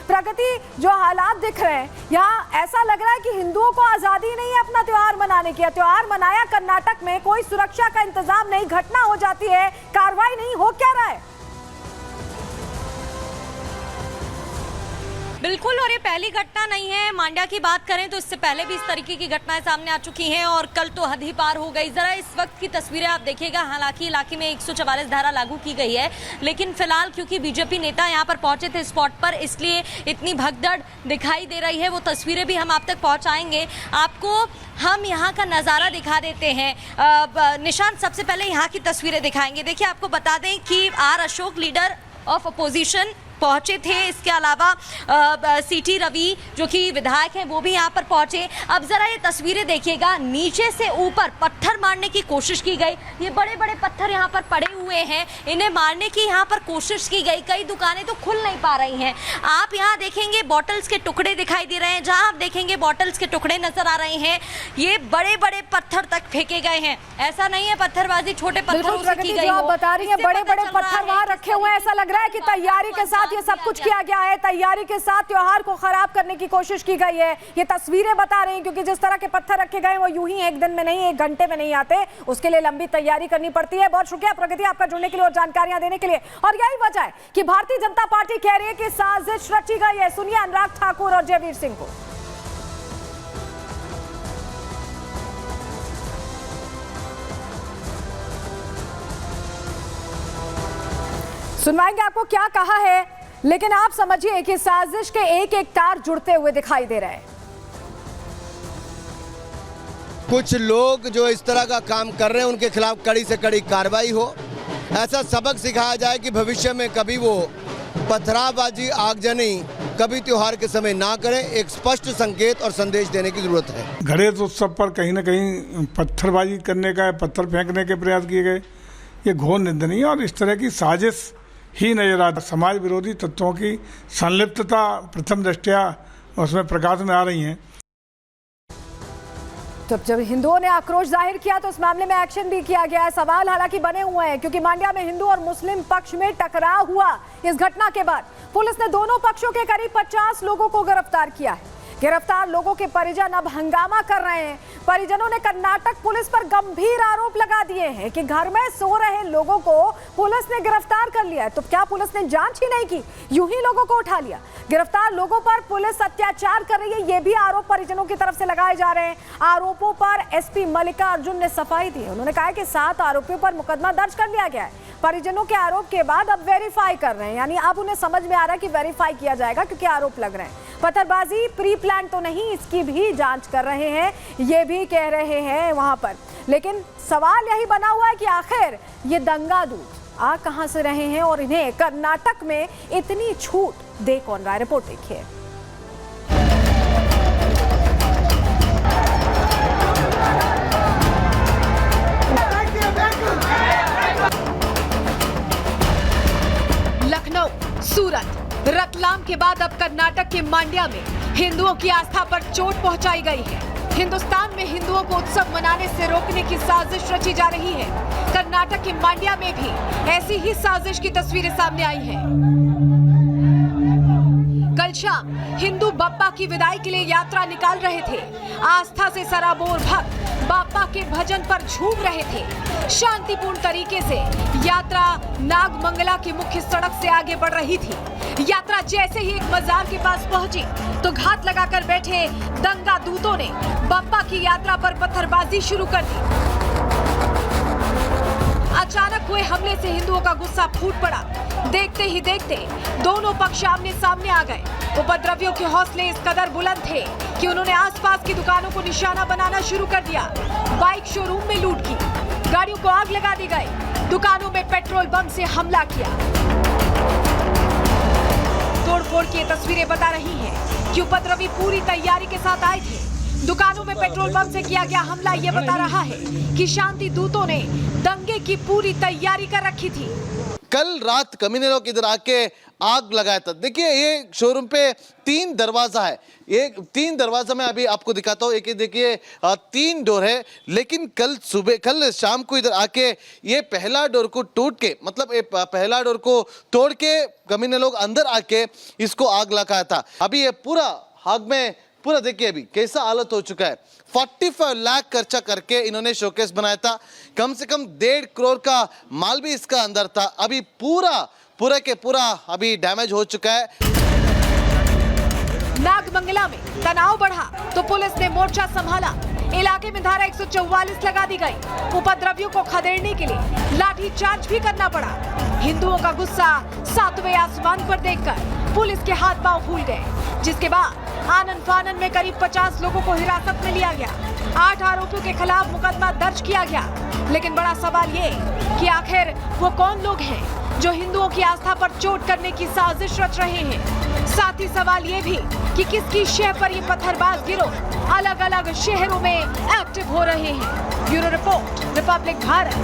प्रगति, जो हालात दिख रहे हैं यहाँ, ऐसा लग रहा है कि हिंदुओं को आजादी नहीं है अपना त्योहार मनाने की। त्योहार मनाया कर्नाटक में, कोई सुरक्षा का इंतजाम नहीं, घटना हो जाती है, कार्रवाई नहीं, हो क्या रहा है? बिल्कुल, और ये पहली घटना नहीं है। मांड्या की बात करें तो इससे पहले भी इस तरीके की घटनाएं सामने आ चुकी हैं और कल तो हद ही पार हो गई। जरा इस वक्त की तस्वीरें आप देखिएगा। हालांकि इलाके में 144 धारा लागू की गई है, लेकिन फिलहाल क्योंकि बीजेपी नेता यहां पर पहुंचे थे स्पॉट पर, इसलिए इतनी भगदड़ दिखाई दे रही है। वो तस्वीरें भी हम आप तक पहुंचाएंगे। आपको हम यहाँ का नज़ारा दिखा देते हैं। निशांत, सबसे पहले यहाँ की तस्वीरें दिखाएंगे। देखिए, आपको बता दें कि R Ashok, leader of opposition, पहुंचे थे। इसके अलावा सीटी रवि जो कि विधायक हैं, वो भी यहां पर पहुंचे। अब जरा ये तस्वीरें देखिएगा, नीचे से ऊपर पत्थर मारने की कोशिश की गई। ये बड़े बड़े पत्थर यहां पर पड़े हुए हैं, इन्हें मारने की यहां पर कोशिश की गई। कई दुकानें तो खुल नहीं पा रही हैं। आप यहां देखेंगे बॉटल्स के टुकड़े दिखाई दे रहे हैं। जहां आप देखेंगे बॉटल्स के टुकड़े नजर आ रहे हैं। ये बड़े बड़े पत्थर तक फेंके गए हैं। ऐसा नहीं है पत्थरबाजी छोटे पत्थरों से की गई। आप बता रही हैं बड़े बड़े पत्थर वहां रखे हुए हैं। ऐसा लग रहा है कि तैयारी के साथ ये सब कुछ किया गया है, तैयारी के साथ त्योहार को खराब करने की कोशिश की गई है। ये तस्वीरें बता रही हैं, क्योंकि जिस तरह के पत्थर रखे गए वो यूं ही एक दिन में नहीं, एक घंटे में नहीं आते, उसके लिए लंबी तैयारी करनी पड़ती है। बहुत शुक्रिया प्रगति आपका जुड़ने के लिए और जानकारियां देने के लिए। और यही वजह है कि भारतीय जनता पार्टी कह रही है कि साजिश रची गई है। सुनिए अनुराग ठाकुर और जयवीर सिंह को। सुनवाएंगे आपको क्या कहा है, लेकिन आप समझिए कि साजिश के एक एक तार जुड़ते हुए दिखाई दे रहे हैं। कुछ लोग जो इस तरह का काम कर रहे हैं उनके खिलाफ कड़ी से कड़ी कार्रवाई हो, ऐसा सबक सिखाया जाए कि भविष्य में कभी वो पथराबाजी, आगजनी कभी त्योहार के समय ना करें। एक स्पष्ट संकेत और संदेश देने की जरूरत है। गणेश उत्सव पर कहीं न कहीं पत्थरबाजी करने का, पत्थर फेंकने के प्रयास किए गए, ये घोर निंदनीय और इस तरह की साजिश ही नजर आता। समाज विरोधी तत्वों की संलिप्तता प्रथम दृष्टया उसमें प्रकाश में आ रही है। तो जब हिंदुओं ने आक्रोश जाहिर किया तो इस मामले में एक्शन भी किया गया है। सवाल हालांकि बने हुए हैं, क्योंकि मांड्या में हिंदू और मुस्लिम पक्ष में टकराव हुआ। इस घटना के बाद पुलिस ने दोनों पक्षों के करीब 50 लोगों को गिरफ्तार किया है। गिरफ्तार लोगों के परिजन अब हंगामा कर रहे हैं। परिजनों ने कर्नाटक पुलिस पर गंभीर आरोप लगा दिए हैं कि घर में सो रहे लोगों को पुलिस ने गिरफ्तार कर लिया है। तो क्या पुलिस ने जांच ही नहीं की, यूं ही लोगों को उठा लिया? गिरफ्तार लोगों पर पुलिस अत्याचार कर रही है, ये भी आरोप परिजनों की तरफ से लगाए जा रहे हैं। आरोपों पर एसपी मल्लिका अर्जुन ने सफाई दी। उन्होंने कहा कि 7 आरोपियों पर मुकदमा दर्ज कर लिया गया है। परिजनों के आरोप के बाद अब वेरीफाई कर रहे हैं, यानी अब उन्हें समझ में आ रहा है कि वेरीफाई किया जाएगा, क्योंकि आरोप लग रहे हैं। पत्थरबाजी प्री प्लान तो नहीं, इसकी भी जांच कर रहे हैं, ये भी कह रहे हैं वहां पर। लेकिन सवाल यही बना हुआ है कि आखिर ये दंगा दूत आ कहां से रहे हैं और इन्हें कर्नाटक में इतनी छूट दे कौन रहा है? रिपोर्ट देखिए। लखनऊ, सूरत, रतलाम के बाद अब कर्नाटक के मांड्या में हिंदुओं की आस्था पर चोट पहुंचाई गई है। हिंदुस्तान में हिंदुओं को उत्सव मनाने से रोकने की साजिश रची जा रही है। कर्नाटक के मांड्या में भी ऐसी ही साजिश की तस्वीरें सामने आई हैं। कल शाम हिंदू बाप्पा की विदाई के लिए यात्रा निकाल रहे थे। आस्था से सराबोर भक्त बाप्पा के भजन पर झूम रहे थे। शांतिपूर्ण तरीके से यात्रा नागमंगला की मुख्य सड़क से आगे बढ़ रही थी। यात्रा जैसे ही एक बाजार के पास पहुंची तो घात लगाकर बैठे दंगा दूतों ने बाप्पा की यात्रा पर पत्थरबाजी शुरू कर दी। अचानक हुए हमले से हिंदुओं का गुस्सा फूट पड़ा। देखते ही देखते दोनों पक्ष आमने सामने आ गए। उपद्रवियों के हौसले इस कदर बुलंद थे कि उन्होंने आसपास की दुकानों को निशाना बनाना शुरू कर दिया। बाइक शोरूम में लूट की, गाड़ियों को आग लगा दी गई, दुकानों में पेट्रोल बम से हमला किया। तोड़फोड़ की तस्वीरें बता रही हैं कि उपद्रवी पूरी तैयारी के साथ आए थे। दुकानों में पेट्रोल पंप से किया गया हमला ये बता रहा है कि शांति दूतों ने दंगे की पूरी तैयारी कर रखी थी। कल रात कमीने लोग इधर आके आग लगाया था। देखिए ये शोरूम पे 3 दरवाजा है, ये 3 दरवाजा मैं अभी आपको दिखाता हूँ। एक देखिए 3 डोर है, लेकिन कल शाम को इधर आके ये पहला डोर को टूट के, मतलब ये पहला डोर को तोड़ के कमीने लोग अंदर आके इसको आग लगाया था। अभी ये पूरा आग में पूरा देखिए अभी कैसा हालत हो चुका है। 45 लाख खर्चा करके इन्होंने शोकेस बनाया था, कम से कम 1.5 करोड़ का माल भी इसका अंदर था। अभी पूरा के पूरा अभी डैमेज हो चुका है। नागमंगला में तनाव बढ़ा तो पुलिस ने मोर्चा संभाला। इलाके में धारा 144 लगा दी गई। उपद्रवियों को खदेड़ने के लिए लाठीचार्ज भी करना पड़ा। हिंदुओं का गुस्सा 7वें आसमान पर देखकर पुलिस के हाथ पांव फूल गए, जिसके बाद आनन फानन में करीब 50 लोगों को हिरासत में लिया गया। 8 आरोपियों के खिलाफ मुकदमा दर्ज किया गया। लेकिन बड़ा सवाल ये कि आखिर वो कौन लोग हैं जो हिंदुओं की आस्था पर चोट करने की साजिश रच रहे हैं। साथ ही सवाल ये भी कि किसकी शह पर ये पत्थरबाज गिरोह अलग अलग शहरों में एक्टिव हो रहे हैं। Bureau report, Republic Bharat.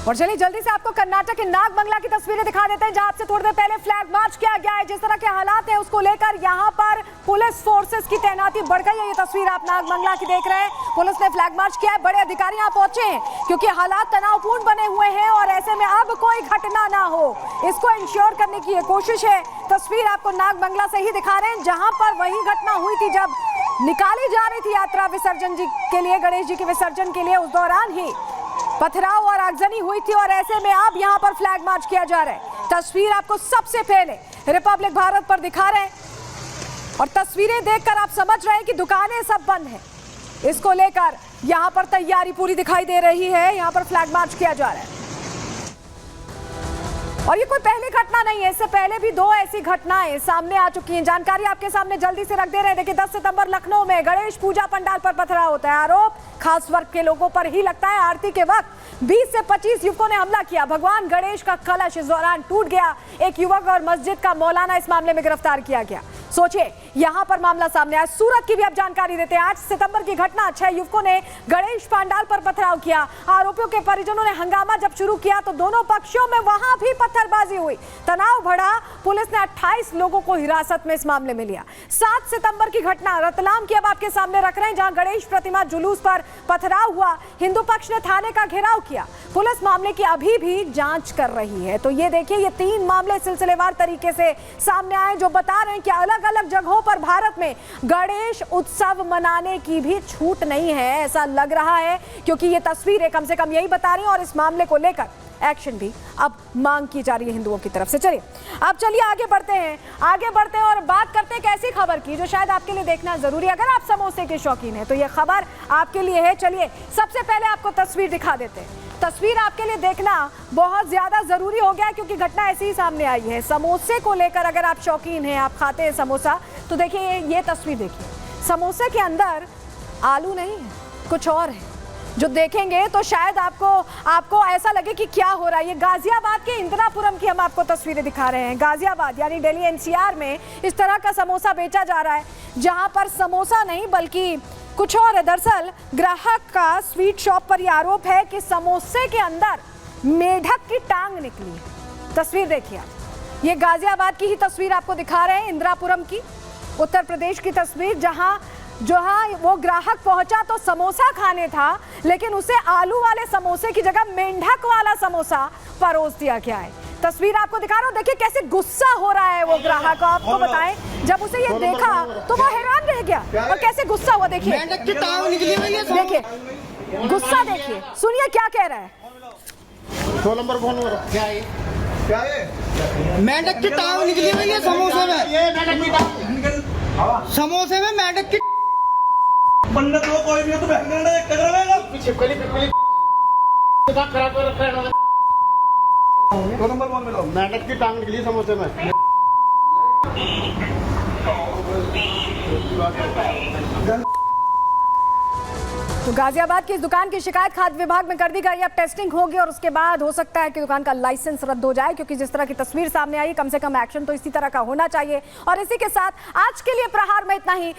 और चलिए जल्दी से आपको कर्नाटक के नागमंगला की तस्वीरें दिखा देते हैं, जहां से थोड़ी देर पहले फ्लैग मार्च किया गया है। जिस तरह के हालात हैं उसको लेकर यहां पर पुलिस फोर्सेस की तैनाती बढ़ गई है। ये तस्वीर आप नागमंगला की देख रहे हैं। पुलिस ने फ्लैग मार्च किया है, बड़े अधिकारी यहां पहुंचे हैं क्योंकि हालात तनावपूर्ण बने हुए हैं और ऐसे में अब कोई घटना ना हो, इसको इंश्योर करने की ये कोशिश है। तस्वीर आपको नागमंगला से ही दिखा रहे हैं, जहां पर वही घटना हुई थी जब निकाली जा रही थी यात्रा विसर्जन जी के लिए, गणेश जी के विसर्जन के लिए। उस दौरान ही पथराव और आगजनी हुई थी और ऐसे में अब यहां पर फ्लैग मार्च किया जा रहा है। तस्वीर आपको सबसे पहले रिपब्लिक भारत पर दिखा रहे हैं और तस्वीरें देखकर आप समझ रहे हैं कि दुकानें सब बंद हैं। इसको लेकर यहां पर तैयारी पूरी दिखाई दे रही है। यहां पर फ्लैग मार्च किया जा रहा है और ये कोई पहली घटना नहीं है, इससे पहले भी 2 ऐसी घटनाएं सामने आ चुकी हैं। जानकारी आपके सामने जल्दी से रख दे रहे हैं। देखिए 10 सितंबर लखनऊ में गणेश पूजा पंडाल पर पथराव होता है। आरोप खास वर्ग के लोगों पर ही लगता है। आरती के वक्त 20 से 25 युवकों ने हमला किया। भगवान गणेश का कलश इस दौरान टूट गया। एक युवक और मस्जिद का मौलाना इस मामले में गिरफ्तार किया गया। सोचिए यहां पर मामला सामने आया। सूरत की भी आप जानकारी देते हैं। 8 सितंबर की घटना, 6 युवकों ने गणेश पंडाल पर पथराव किया। आरोपियों के परिजनों ने हंगामा जब शुरू किया तो दोनों पक्षों में वहां भी पत्थरबाजी हुई, तनाव बढ़ा। पुलिस ने 28 लोगों को हिरासत में इस मामले में लिया। 7 सितंबर की घटना रतलाम की अब आपके सामने रख रहे हैं, जहां गणेश प्रतिमा जुलूस पर पथराव हुआ। हिंदू पक्ष ने थाने का घेराव किया। पुलिस मामले की अभी भी जांच कर रही है। तो ये देखिए, ये 3 मामले सिलसिलेवार तरीके से सामने आए जो बता रहे हैं कि अलग अलग जगहों पर भारत में गणेश उत्सव मनाने की भी छूट नहीं है, ऐसा लग रहा है, क्योंकि ये तस्वीरें कम से कम यही बता रही हैं। और इस मामले को लेकर एक्शन भी अब मांग की जा रही है हिंदुओं की तरफ से। चलिए आगे बढ़ते हैं और बात करते हैं एक ऐसी खबर की जो शायद आपके लिए देखना जरूरी है। अगर आप समोसे के शौकीन हैं तो यह खबर आपके लिए है। चलिए सबसे पहले आपको तस्वीर दिखा देते हैं। तस्वीर आपके लिए देखना बहुत ज्यादा जरूरी हो गया क्योंकि घटना ऐसी ही सामने आई है। समोसे को लेकर अगर आप शौकीन हैं, आप खाते हैं समोसा, तो देखिए ये तस्वीर देखिए। समोसे के अंदर आलू नहीं है, कुछ और है। जो देखेंगे तो शायद आपको ऐसा लगे कि क्या हो रहा है। ये गाजियाबाद के इंदिरापुरम की हम आपको तस्वीरें दिखा रहे हैं। गाजियाबाद यानी दिल्ली एनसीआर में इस तरह का समोसा बेचा जा रहा है, जहां पर समोसा नहीं बल्कि कुछ और है। दरअसल ग्राहक का स्वीट शॉप पर यह आरोप है कि समोसे के अंदर मेढक की टांग निकली। तस्वीर देखिए आप, ये गाजियाबाद की ही तस्वीर आपको दिखा रहे हैं, इंदिरापुरम की, उत्तर प्रदेश की तस्वीर, जहां वो ग्राहक पहुंचा तो समोसा खाने था, लेकिन उसे आलू वाले समोसे की जगह मेंढक वाला समोसा परोस दिया गया है। तस्वीर आपको दिखा रहा हूं, देखिए कैसे गुस्सा हो रहा है वो ग्राहक। आपको बताएं, जब उसे ये देखा तो वो हैरान रह गया और कैसे गुस्सा हुआ। देखिए देखिए गुस्सा, देखिए सुनिए क्या कह रहा है। 2 नंबर फोन क्या है? मेंढक की टांग निकली हुई है समोसे में। समोसे में मेंढक की पंडित हो कोई भी हो तो पीछे खराब कर रखा है। 2 नंबर फोन मिलो। मेंढक की टांग निकली समोसे में। तो गाजियाबाद की इस दुकान की शिकायत खाद्य विभाग में कर दी गई। अब टेस्टिंग होगी और उसके बाद हो सकता है कि दुकान का लाइसेंस रद्द हो जाए, क्योंकि जिस तरह की तस्वीर सामने आई, कम से कम एक्शन तो इसी तरह का होना चाहिए। और इसी के साथ आज के लिए प्रहार में इतना ही।